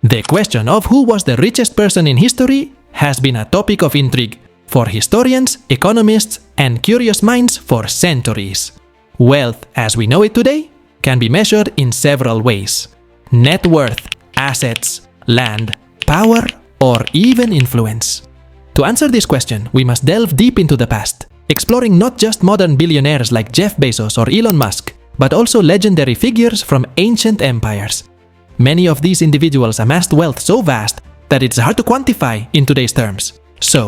The question of who was the richest person in history has been a topic of intrigue for historians, economists, and curious minds for centuries. Wealth, as we know it today, can be measured in several ways: net worth, assets, land, power, or even influence. To answer this question, we must delve deep into the past, exploring not just modern billionaires like Jeff Bezos or Elon Musk, but also legendary figures from ancient empires. Many of these individuals amassed wealth so vast that it's hard to quantify in today's terms. So,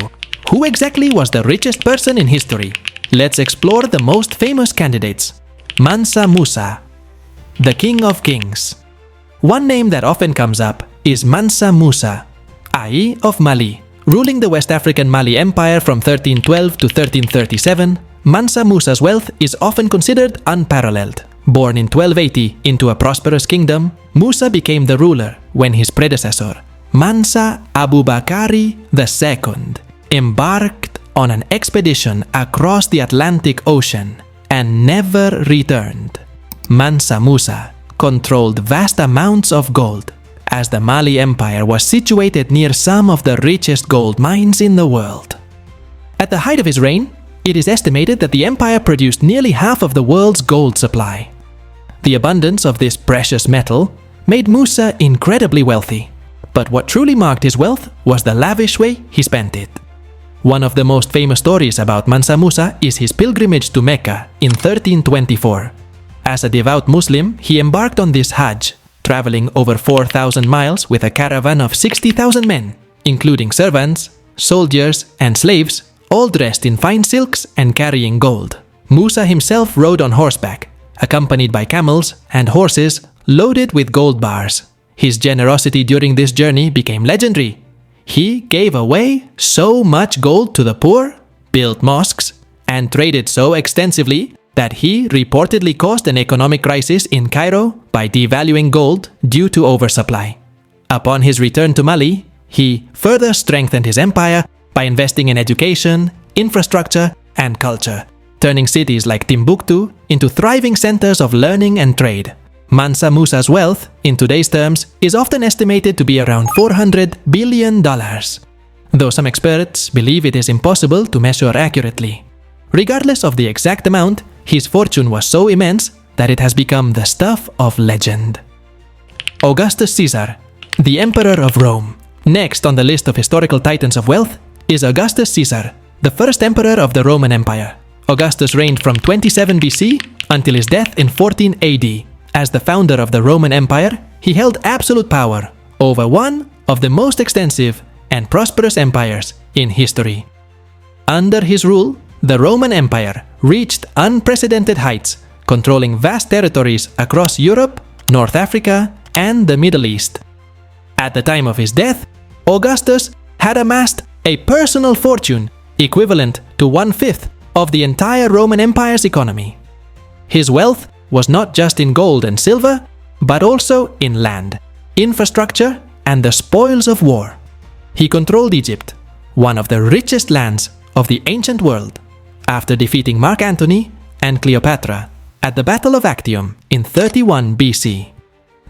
who exactly was the richest person in history? Let's explore the most famous candidates. Mansa Musa, the King of Kings. One name that often comes up is Mansa Musa, i.e. of Mali. Ruling the West African Mali Empire from 1312 to 1337, Mansa Musa's wealth is often considered unparalleled. Born in 1280 into a prosperous kingdom, Musa became the ruler when his predecessor, Mansa Abubakari II, embarked on an expedition across the Atlantic Ocean and never returned. Mansa Musa controlled vast amounts of gold, as the Mali Empire was situated near some of the richest gold mines in the world. At the height of his reign, it is estimated that the empire produced nearly half of the world's gold supply. The abundance of this precious metal made Musa incredibly wealthy, but what truly marked his wealth was the lavish way he spent it. One of the most famous stories about Mansa Musa is his pilgrimage to Mecca in 1324. As a devout Muslim, he embarked on this Hajj, traveling over 4,000 miles with a caravan of 60,000 men, including servants, soldiers, and slaves, all dressed in fine silks and carrying gold. Musa himself rode on horseback, accompanied by camels and horses loaded with gold bars. His generosity during this journey became legendary. He gave away so much gold to the poor, built mosques, and traded so extensively that he reportedly caused an economic crisis in Cairo by devaluing gold due to oversupply. Upon his return to Mali, he further strengthened his empire by investing in education, infrastructure, and culture, turning cities like Timbuktu into thriving centers of learning and trade. Mansa Musa's wealth, in today's terms, is often estimated to be around $400 billion, though some experts believe it is impossible to measure accurately. Regardless of the exact amount, his fortune was so immense that it has become the stuff of legend. Augustus Caesar, the Emperor of Rome. Next on the list of historical titans of wealth is Augustus Caesar, the first emperor of the Roman Empire. Augustus reigned from 27 BC until his death in 14 AD. As the founder of the Roman Empire, he held absolute power over one of the most extensive and prosperous empires in history. Under his rule, the Roman Empire reached unprecedented heights, controlling vast territories across Europe, North Africa, and the Middle East. At the time of his death, Augustus had amassed a personal fortune equivalent to 1/5 of the entire Roman Empire's economy. His wealth was not just in gold and silver, but also in land, infrastructure, and the spoils of war. He controlled Egypt, one of the richest lands of the ancient world, after defeating Mark Antony and Cleopatra at the Battle of Actium in 31 BC.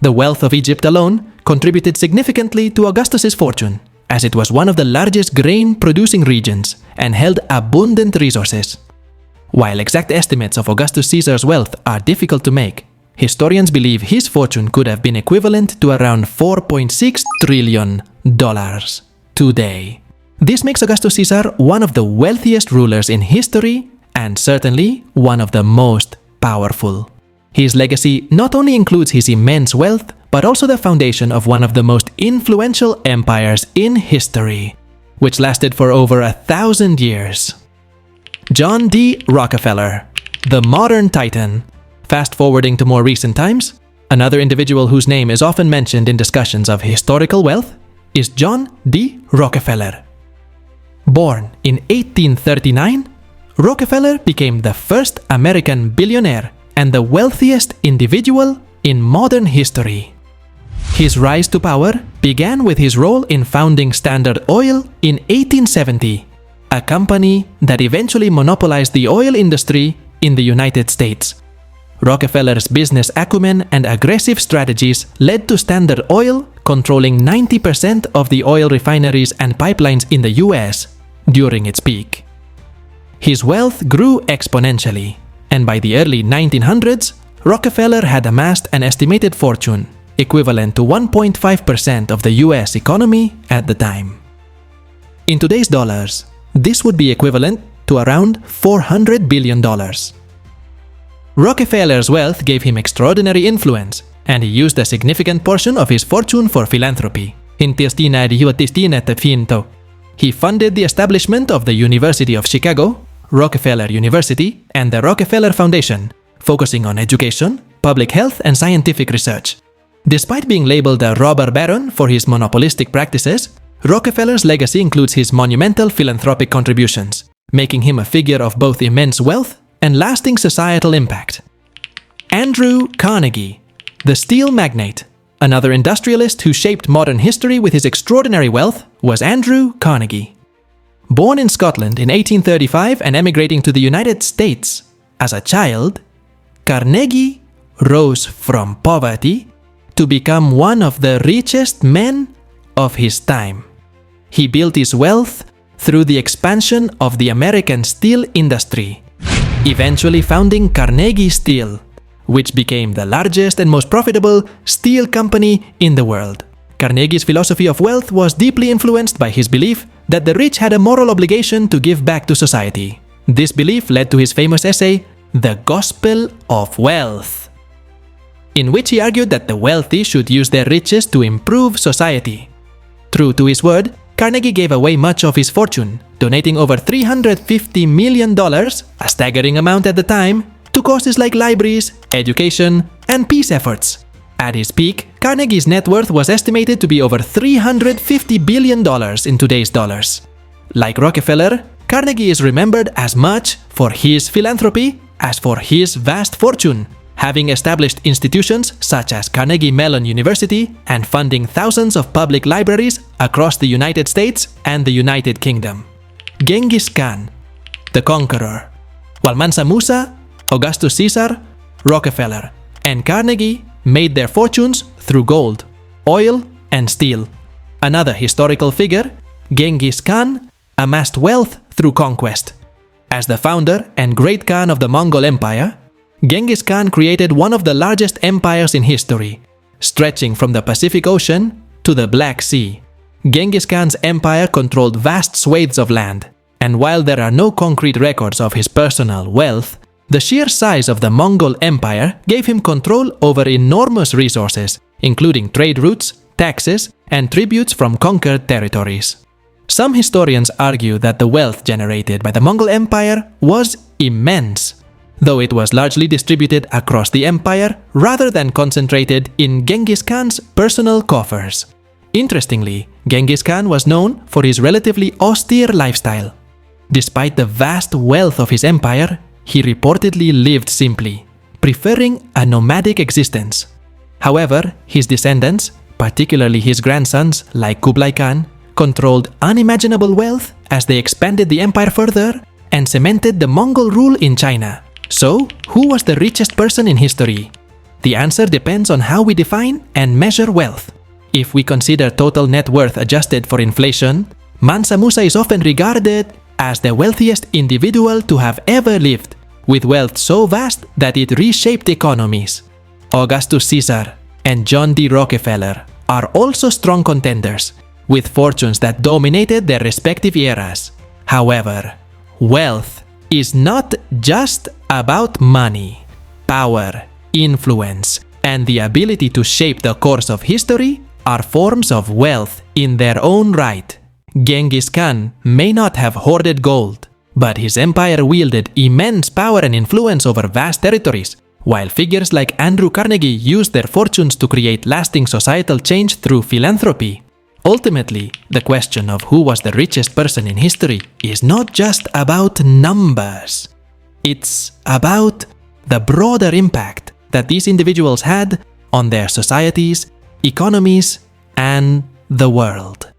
The wealth of Egypt alone contributed significantly to Augustus's fortune, as it was one of the largest grain-producing regions and held abundant resources. While exact estimates of Augustus Caesar's wealth are difficult to make, historians believe his fortune could have been equivalent to around $4.6 trillion today. This makes Augustus Caesar one of the wealthiest rulers in history and certainly one of the most powerful. His legacy not only includes his immense wealth, but also the foundation of one of the most influential empires in history, which lasted for over 1,000 years. John D. Rockefeller, the modern titan. Fast forwarding to more recent times, another individual whose name is often mentioned in discussions of historical wealth is John D. Rockefeller. Born in 1839, Rockefeller became the first American billionaire and the wealthiest individual in modern history. His rise to power began with his role in founding Standard Oil in 1870, a company that eventually monopolized the oil industry in the United States. Rockefeller's business acumen and aggressive strategies led to Standard Oil controlling 90% of the oil refineries and pipelines in the US during its peak. His wealth grew exponentially, and by the early 1900s, Rockefeller had amassed an estimated fortune equivalent to 1.5% of the US economy at the time. In today's dollars, this would be equivalent to around $400 billion. Rockefeller's wealth gave him extraordinary influence, and he used a significant portion of his fortune for philanthropy. He funded the establishment of the University of Chicago, Rockefeller University, and the Rockefeller Foundation, focusing on education, public health, and scientific research. Despite being labeled a robber baron for his monopolistic practices, Rockefeller's legacy includes his monumental philanthropic contributions, making him a figure of both immense wealth and lasting societal impact. Andrew Carnegie, the steel magnate, another industrialist who shaped modern history with his extraordinary wealth, was Andrew Carnegie. Born in Scotland in 1835 and emigrating to the United States as a child, Carnegie rose from poverty to become one of the richest men of his time. He built his wealth through the expansion of the American steel industry, eventually founding Carnegie Steel, which became the largest and most profitable steel company in the world. Carnegie's philosophy of wealth was deeply influenced by his belief that the rich had a moral obligation to give back to society. This belief led to his famous essay, The Gospel of Wealth, in which he argued that the wealthy should use their riches to improve society. True to his word, Carnegie gave away much of his fortune, donating over $350 million, a staggering amount at the time, to causes like libraries, education, and peace efforts. At his peak, Carnegie's net worth was estimated to be over $350 billion in today's dollars. Like Rockefeller, Carnegie is remembered as much for his philanthropy as for his vast fortune, having established institutions such as Carnegie Mellon University and funding thousands of public libraries across the United States and the United Kingdom. Genghis Khan, the conqueror, while Mansa Musa, Augustus Caesar, Rockefeller, and Carnegie made their fortunes through gold, oil, and steel. Another historical figure, Genghis Khan, amassed wealth through conquest. As the founder and great Khan of the Mongol Empire, Genghis Khan created one of the largest empires in history, stretching from the Pacific Ocean to the Black Sea. Genghis Khan's empire controlled vast swathes of land, and while there are no concrete records of his personal wealth, the sheer size of the Mongol Empire gave him control over enormous resources, including trade routes, taxes, and tributes from conquered territories. Some historians argue that the wealth generated by the Mongol Empire was immense, though it was largely distributed across the empire rather than concentrated in Genghis Khan's personal coffers. Interestingly, Genghis Khan was known for his relatively austere lifestyle. Despite the vast wealth of his empire, he reportedly lived simply, preferring a nomadic existence. However, his descendants, particularly his grandsons like Kublai Khan, controlled unimaginable wealth as they expanded the empire further and cemented the Mongol rule in China. So, who was the richest person in history? The answer depends on how we define and measure wealth. If we consider total net worth adjusted for inflation, Mansa Musa is often regarded as the wealthiest individual to have ever lived, with wealth so vast that it reshaped economies. Augustus Caesar and John D. Rockefeller are also strong contenders, with fortunes that dominated their respective eras. However, wealth is not just about money. Power, influence, and the ability to shape the course of history are forms of wealth in their own right. Genghis Khan may not have hoarded gold, but his empire wielded immense power and influence over vast territories, while figures like Andrew Carnegie used their fortunes to create lasting societal change through philanthropy. Ultimately, the question of who was the richest person in history is not just about numbers. It's about the broader impact that these individuals had on their societies, economies, and the world.